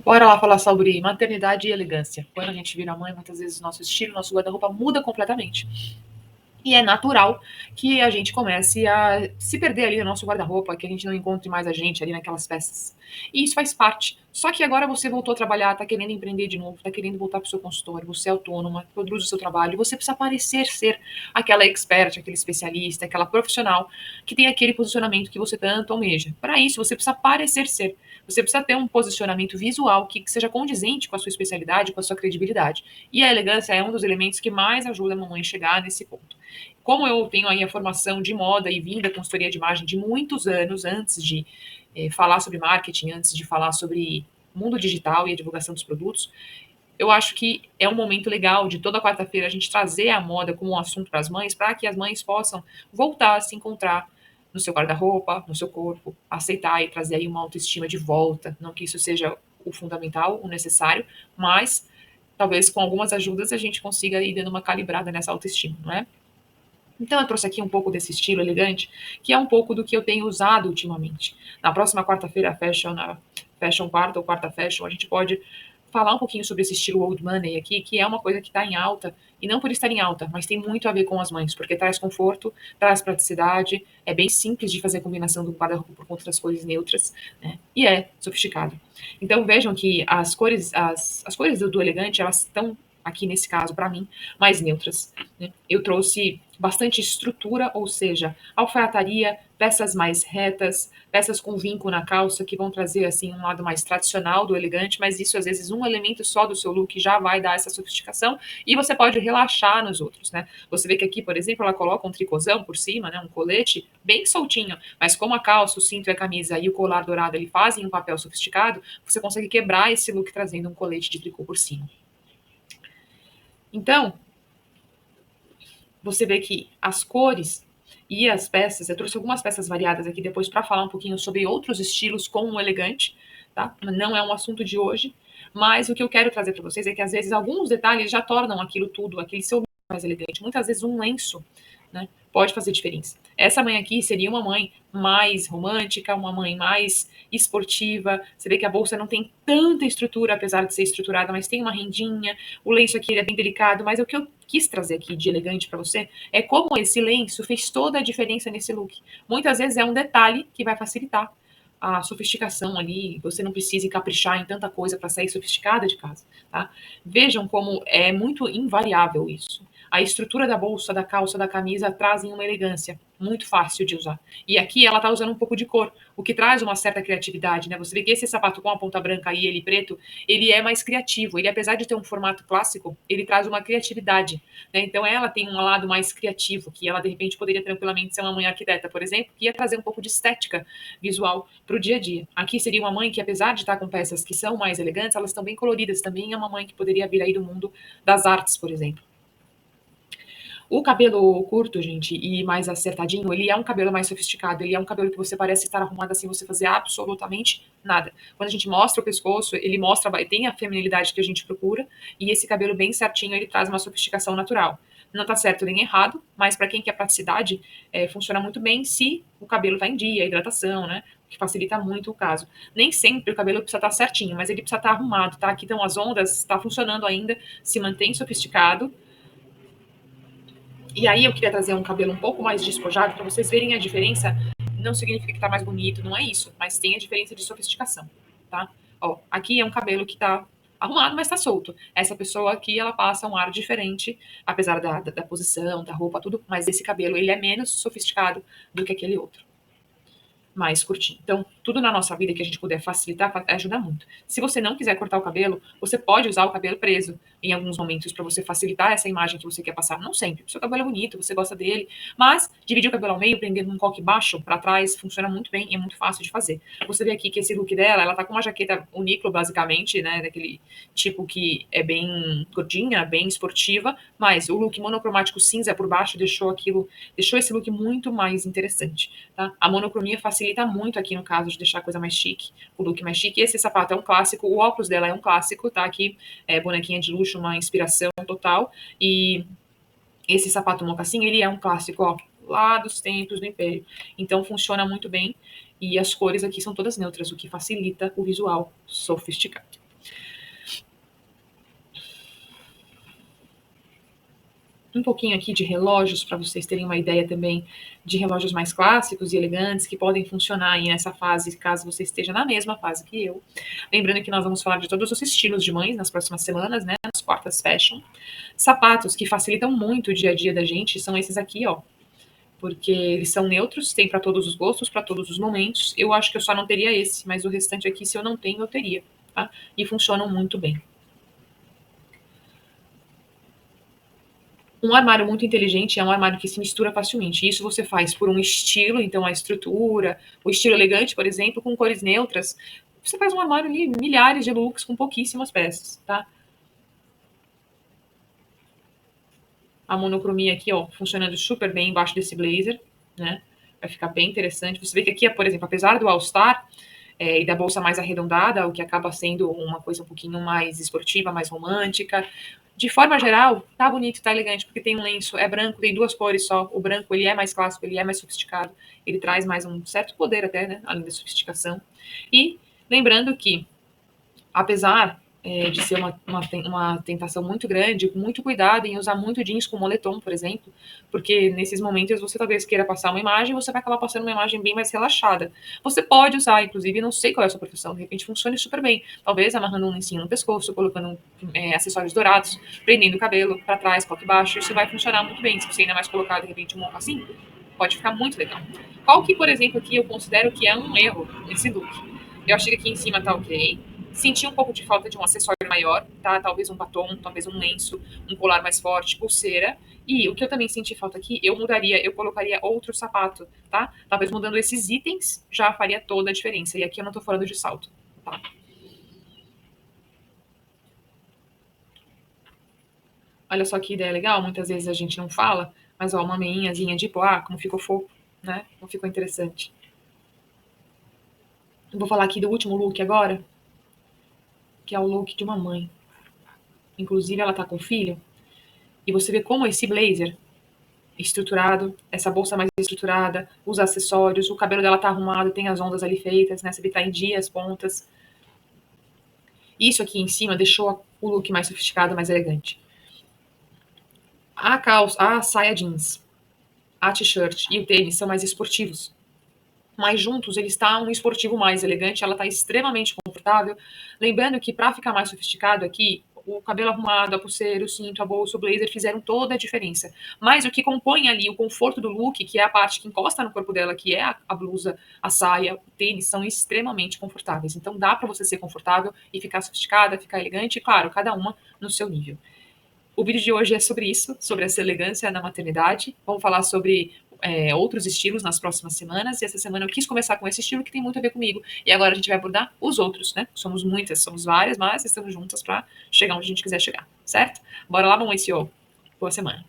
Bora lá falar sobre maternidade e elegância. Quando a gente vira mãe, muitas vezes nosso estilo, nosso guarda-roupa muda completamente. E é natural que a gente comece a se perder ali no nosso guarda-roupa, que a gente não encontre mais a gente ali naquelas peças. E isso faz parte. Só que agora você voltou a trabalhar, tá querendo empreender de novo, tá querendo voltar pro seu consultório, você é autônoma, produz o seu trabalho, você precisa parecer ser aquela expert, aquele especialista, aquela profissional que tem aquele posicionamento que você tanto almeja. Para isso, você precisa parecer ser. Você precisa ter um posicionamento visual que seja condizente com a sua especialidade, com a sua credibilidade. E a elegância é um dos elementos que mais ajuda a mamãe a chegar nesse ponto. Como eu tenho aí a formação de moda e vim da consultoria de imagem de muitos anos antes de falar sobre marketing, antes de falar sobre mundo digital e a divulgação dos produtos, eu acho que é um momento legal de toda quarta-feira a gente trazer a moda como um assunto para as mães, para que as mães possam voltar a se encontrar no seu guarda-roupa, no seu corpo, aceitar e trazer aí uma autoestima de volta. Não que isso seja o fundamental, o necessário, mas talvez com algumas ajudas a gente consiga ir dando uma calibrada nessa autoestima, não é? Então eu trouxe aqui um pouco desse estilo elegante, que é um pouco do que eu tenho usado ultimamente. Na próxima quarta-feira, na Fashion Quarta ou Quarta Fashion, a gente pode falar um pouquinho sobre esse estilo old money aqui, que é uma coisa que está em alta, e não por estar em alta, mas tem muito a ver com as mães, porque traz conforto, traz praticidade, é bem simples de fazer a combinação do guarda-roupa por conta das cores neutras, né? E é sofisticado. Então vejam que as cores do elegante, elas estão aqui nesse caso, para mim, mais neutras, né? Eu trouxe bastante estrutura, ou seja, alfaiataria, peças mais retas, peças com vinco na calça que vão trazer assim um lado mais tradicional do elegante, mas isso às vezes um elemento só do seu look já vai dar essa sofisticação e você pode relaxar nos outros, né? Você vê que aqui, por exemplo, ela coloca um tricôzão por cima, né, um colete bem soltinho, mas como a calça, o cinto e a camisa e o colar dourado ele fazem um papel sofisticado, você consegue quebrar esse look trazendo um colete de tricô por cima. Então, você vê que as cores e as peças, eu trouxe algumas peças variadas aqui depois para falar um pouquinho sobre outros estilos com o elegante, tá? Não é um assunto de hoje, mas o que eu quero trazer para vocês é que às vezes alguns detalhes já tornam aquilo tudo, aquele seu mais elegante. Muitas vezes um lenço, né, pode fazer diferença. Essa mãe aqui seria uma mãe mais romântica, uma mãe mais esportiva. Você vê que a bolsa não tem tanta estrutura, apesar de ser estruturada, mas tem uma rendinha. O lenço aqui é bem delicado, mas o que eu quis trazer aqui de elegante para você é como esse lenço fez toda a diferença nesse look. Muitas vezes é um detalhe que vai facilitar a sofisticação ali, você não precisa caprichar em tanta coisa para sair sofisticada de casa, tá? Vejam como é muito invariável isso. A estrutura da bolsa, da calça, da camisa trazem uma elegância muito fácil de usar. E aqui ela tá usando um pouco de cor, o que traz uma certa criatividade, né? Você vê que esse sapato com a ponta branca e ele preto, ele é mais criativo. Ele, apesar de ter um formato clássico, ele traz uma criatividade, né? Então ela tem um lado mais criativo, que ela de repente poderia tranquilamente ser uma mãe arquiteta, por exemplo, que ia trazer um pouco de estética visual para o dia a dia. Aqui seria uma mãe que, apesar de estar com peças que são mais elegantes, elas estão bem coloridas. Também é uma mãe que poderia vir aí do mundo das artes, por exemplo. O cabelo curto, gente, e mais acertadinho, ele é um cabelo mais sofisticado. Ele é um cabelo que você parece estar arrumada sem você fazer absolutamente nada. Quando a gente mostra o pescoço, ele mostra, tem a feminilidade que a gente procura, e esse cabelo bem certinho, ele traz uma sofisticação natural. Não tá certo nem errado, mas para quem quer praticidade, funciona muito bem se o cabelo tá em dia, a hidratação, né? Que facilita muito o caso. Nem sempre o cabelo precisa estar certinho, mas ele precisa estar arrumado, tá? Aqui estão as ondas, está funcionando ainda, se mantém sofisticado, e aí eu queria trazer um cabelo um pouco mais despojado para vocês verem a diferença. Não significa que tá mais bonito, não é isso, mas tem a diferença de sofisticação, tá? Ó, aqui é um cabelo que tá arrumado, mas tá solto. Essa pessoa aqui, ela passa um ar diferente, apesar da posição, da roupa, tudo, mas esse cabelo, ele é menos sofisticado do que aquele outro, mais curtinho. Então, tudo na nossa vida que a gente puder facilitar ajuda muito. Se você não quiser cortar o cabelo, você pode usar o cabelo preso em alguns momentos para você facilitar essa imagem que você quer passar. Não sempre. O seu cabelo é bonito, você gosta dele, mas dividir o cabelo ao meio, prendendo um coque baixo para trás, funciona muito bem e é muito fácil de fazer. Você vê aqui que esse look dela, ela tá com uma jaqueta uniclo, basicamente, né, daquele tipo que é bem gordinha, bem esportiva, mas o look monocromático cinza por baixo deixou esse look muito mais interessante, tá? A monocromia facilita muito aqui no caso de deixar a coisa mais chique, o look mais chique. Esse sapato é um clássico, o óculos dela é um clássico, tá? Aqui é bonequinha de luxo, uma inspiração total. E esse sapato mocassim, ele é um clássico, ó, lá dos tempos do Império. Então funciona muito bem. E as cores aqui são todas neutras, o que facilita o visual sofisticado. Um pouquinho aqui de relógios, para vocês terem uma ideia também de relógios mais clássicos e elegantes que podem funcionar aí nessa fase, caso você esteja na mesma fase que eu. Lembrando que nós vamos falar de todos os estilos de mães nas próximas semanas, né? Nas quartas fashion. Sapatos que facilitam muito o dia a dia da gente são esses aqui, ó. Porque eles são neutros, tem para todos os gostos, para todos os momentos. Eu acho que eu só não teria esse, mas o restante aqui, se eu não tenho, eu teria, tá? E funcionam muito bem. Um armário muito inteligente é um armário que se mistura facilmente. Isso você faz por um estilo, então a estrutura, o estilo elegante, por exemplo, com cores neutras. Você faz um armário ali, milhares de looks com pouquíssimas peças, tá? A monocromia aqui, ó, funcionando super bem embaixo desse blazer, né? Vai ficar bem interessante. Você vê que aqui, por exemplo, apesar do All Star e da bolsa mais arredondada, o que acaba sendo uma coisa um pouquinho mais esportiva, mais romântica, de forma geral, tá bonito, tá elegante, porque tem um lenço, é branco, tem duas cores só. O branco, ele é mais clássico, ele é mais sofisticado, ele traz mais um certo poder até, né, além da sofisticação. E lembrando que, apesar de ser uma tentação muito grande, muito cuidado em usar muito jeans com moletom, por exemplo, porque nesses momentos você talvez queira passar uma imagem, você vai acabar passando uma imagem bem mais relaxada. Você pode usar, inclusive, não sei qual é a sua profissão, de repente funcione super bem, talvez amarrando um lencinho no pescoço, colocando acessórios dourados, prendendo o cabelo para trás, coque baixo, isso vai funcionar muito bem. Se você ainda mais colocar, de repente, um assim, pode ficar muito legal. Qual que, por exemplo, aqui eu considero que é um erro nesse look? Eu achei que aqui em cima tá ok, senti um pouco de falta de um acessório maior, tá? Talvez um batom, talvez um lenço, um colar mais forte, pulseira. E o que eu também senti falta aqui, eu mudaria, eu colocaria outro sapato, tá? Talvez mudando esses itens já faria toda a diferença. E aqui eu não tô falando de salto, tá? Olha só que ideia legal, muitas vezes a gente não fala, mas ó, uma meinhazinha de tipo, como ficou fofo, né? Como ficou interessante. Eu vou falar aqui do último look agora, que é o look de uma mãe. Inclusive, ela tá com filho, e você vê como esse blazer estruturado, essa bolsa mais estruturada, os acessórios, o cabelo dela tá arrumado, tem as ondas ali feitas, né? Você vê que tá em dia as pontas. Isso aqui em cima deixou o look mais sofisticado, mais elegante. A calça, a saia jeans, a t-shirt e o tênis são mais esportivos. Mas juntos eles estão um esportivo mais elegante, ela tá extremamente confortável. Lembrando que para ficar mais sofisticado aqui, o cabelo arrumado, a pulseira, o cinto, a bolsa, o blazer fizeram toda a diferença. Mas o que compõe ali o conforto do look, que é a parte que encosta no corpo dela, que é a blusa, a saia, o tênis, são extremamente confortáveis. Então dá para você ser confortável e ficar sofisticada, ficar elegante, e claro, cada uma no seu nível. O vídeo de hoje é sobre isso, sobre essa elegância na maternidade. Vamos falar sobre outros estilos nas próximas semanas. E essa semana eu quis começar com esse estilo que tem muito a ver comigo. E agora a gente vai abordar os outros, né? Somos muitas, somos várias, mas estamos juntas para chegar onde a gente quiser chegar, certo? Bora lá, mamãe CEO. Boa semana.